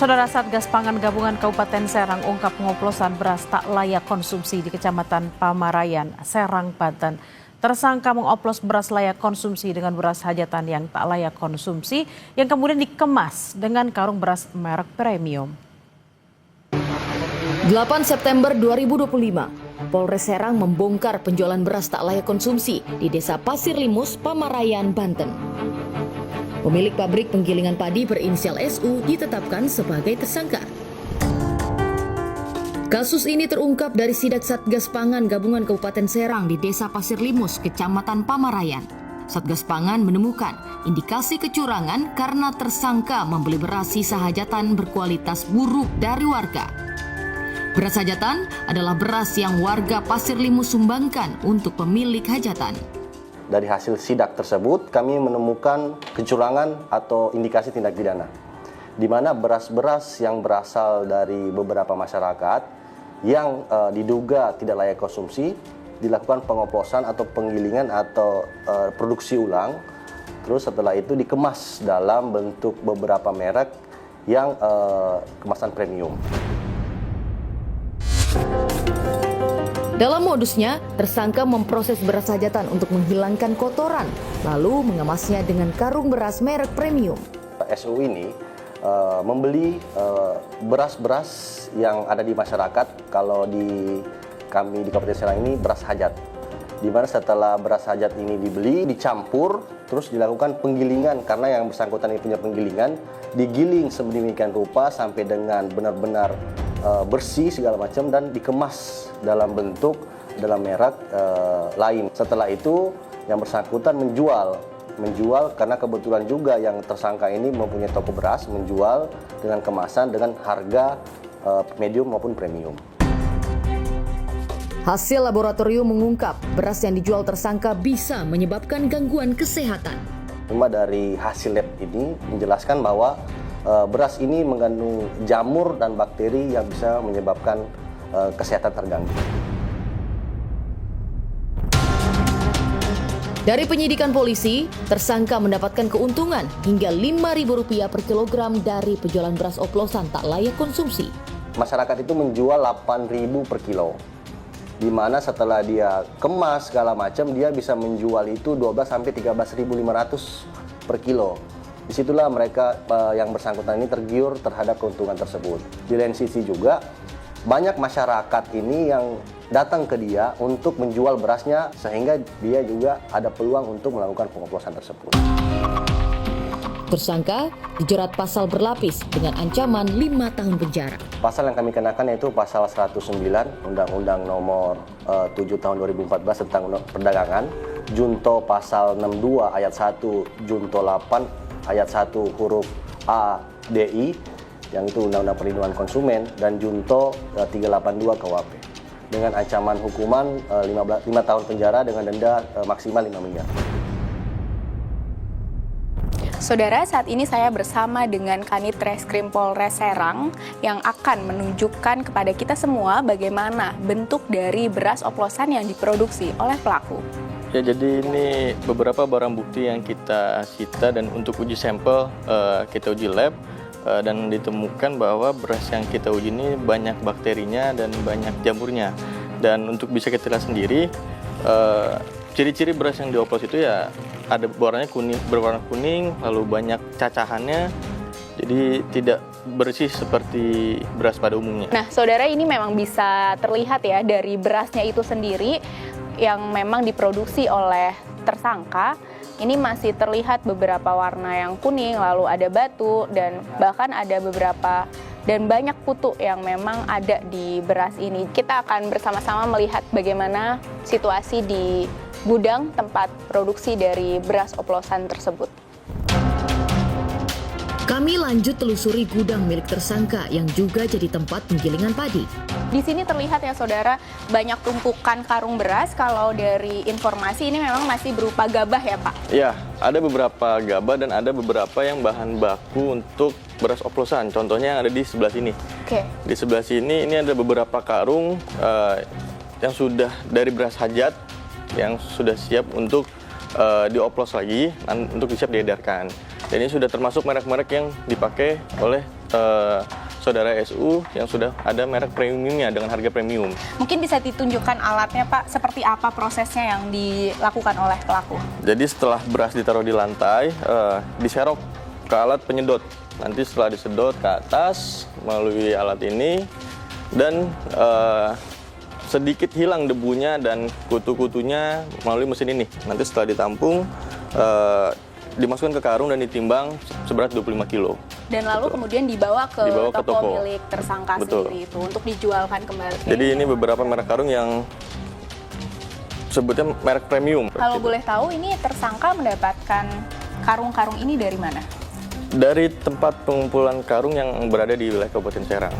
Saudara, Satgas Pangan Gabungan Kabupaten Serang ungkap pengoplosan beras tak layak konsumsi di Kecamatan Pamarayan, Serang, Banten. Tersangka mengoplos beras layak konsumsi dengan beras hajatan yang tak layak konsumsi yang kemudian dikemas dengan karung beras merek premium. 8 September 2025, Polres Serang membongkar penjualan beras tak layak konsumsi di Desa Pasir Limus, Pamarayan, Banten. Pemilik pabrik penggilingan padi berinisial SU ditetapkan sebagai tersangka. Kasus ini terungkap dari sidak Satgas Pangan Gabungan Kabupaten Serang di Desa Pasir Limus, Kecamatan Pamarayan. Satgas Pangan menemukan indikasi kecurangan karena tersangka membeli beras sisa hajatan berkualitas buruk dari warga. Beras hajatan adalah beras yang warga Pasir Limus sumbangkan untuk pemilik hajatan. Dari hasil sidak tersebut, kami menemukan kecurangan atau indikasi tindak pidana, di mana beras-beras yang berasal dari beberapa masyarakat yang diduga tidak layak konsumsi, dilakukan pengoplosan atau penggilingan atau produksi ulang, terus setelah itu dikemas dalam bentuk beberapa merek yang kemasan premium. Dalam modusnya, tersangka memproses beras hajatan untuk menghilangkan kotoran, lalu mengemasnya dengan karung beras merek premium. SU ini membeli beras-beras yang ada di masyarakat. Kalau kami di Kabupaten Serang ini beras hajat, di mana setelah beras hajat ini dibeli, dicampur, terus dilakukan penggilingan karena yang bersangkutan ini punya penggilingan, digiling sedemikian rupa sampai dengan benar-benar bersih segala macam dan dikemas dalam merek lain. Setelah itu yang bersangkutan menjual karena kebetulan juga yang tersangka ini mempunyai toko beras, menjual dengan kemasan dengan harga medium maupun premium. Hasil laboratorium mengungkap beras yang dijual tersangka bisa menyebabkan gangguan kesehatan. Cuma dari hasil lab ini menjelaskan bahwa beras ini mengandung jamur dan bakteri yang bisa menyebabkan kesehatan terganggu. Dari penyidikan polisi, tersangka mendapatkan keuntungan hingga Rp5.000 per kilogram dari penjualan beras oplosan tak layak konsumsi. Masyarakat itu menjual Rp8.000 per kilo, di mana setelah dia kemas segala macam dia bisa menjual itu 12 sampai 13.500 per kilo. Disitulah mereka yang bersangkutan ini tergiur terhadap keuntungan tersebut. Di lain sisi juga banyak masyarakat ini yang datang ke dia untuk menjual berasnya sehingga dia juga ada peluang untuk melakukan pengoplosan tersebut. Tersangka dijerat pasal berlapis dengan ancaman 5 tahun penjara. Pasal yang kami kenakan yaitu pasal 109 Undang-Undang Nomor 7 Tahun 2014 tentang perdagangan, junto pasal 62 ayat 1, junto 8 ayat 1 huruf A, DI, yang itu Undang-Undang Perlindungan Konsumen, dan junto 382 KUHP. Dengan ancaman hukuman 5 tahun penjara dengan denda maksimal 5 miliar. Saudara, saat ini saya bersama dengan Kanit Reskrim Polres Serang yang akan menunjukkan kepada kita semua bagaimana bentuk dari beras oplosan yang diproduksi oleh pelaku. Ya, jadi ini beberapa barang bukti yang kita sita dan untuk uji sampel kita uji lab dan ditemukan bahwa beras yang kita uji ini banyak bakterinya dan banyak jamurnya. Dan untuk bisa kita lihat sendiri, ciri-ciri beras yang dioplos itu ya ada berwarna kuning, lalu banyak cacahannya, jadi tidak bersih seperti beras pada umumnya. Nah, saudara, ini memang bisa terlihat ya dari berasnya itu sendiri yang memang diproduksi oleh tersangka. Ini masih terlihat beberapa warna yang kuning, lalu ada batu, dan bahkan ada beberapa dan banyak kutu yang memang ada di beras ini. Kita akan bersama-sama melihat bagaimana situasi di gudang tempat produksi dari beras oplosan tersebut. Kami lanjut telusuri gudang milik tersangka yang juga jadi tempat penggilingan padi. Di sini terlihat ya saudara, banyak tumpukan karung beras. Kalau dari informasi ini memang masih berupa gabah ya Pak? Ya, ada beberapa gabah dan ada beberapa yang bahan baku untuk beras oplosan. Contohnya yang ada di sebelah sini. Oke. Di sebelah sini ini ada beberapa karung yang sudah dari beras hajat yang sudah siap untuk dioplos lagi untuk siap diedarkan. Dan ini sudah termasuk merek-merek yang dipakai oleh saudara SU yang sudah ada merek premiumnya dengan harga premium. Mungkin bisa ditunjukkan alatnya Pak, seperti apa prosesnya yang dilakukan oleh pelaku? Jadi setelah beras ditaruh di lantai, diserok ke alat penyedot. Nanti setelah disedot ke atas melalui alat ini, dan sedikit hilang debunya dan kutu-kutunya melalui mesin ini. Nanti setelah ditampung, dimasukkan ke karung dan ditimbang seberat 25 kilo. Dan lalu kemudian dibawa ke toko milik tersangka Betul. sendiri itu untuk dijualkan kembali. Jadi ini beberapa merek karung yang sebutnya merek premium. Kalau boleh tahu, ini tersangka mendapatkan karung-karung ini dari mana? Dari tempat pengumpulan karung yang berada di wilayah Kabupaten Serang.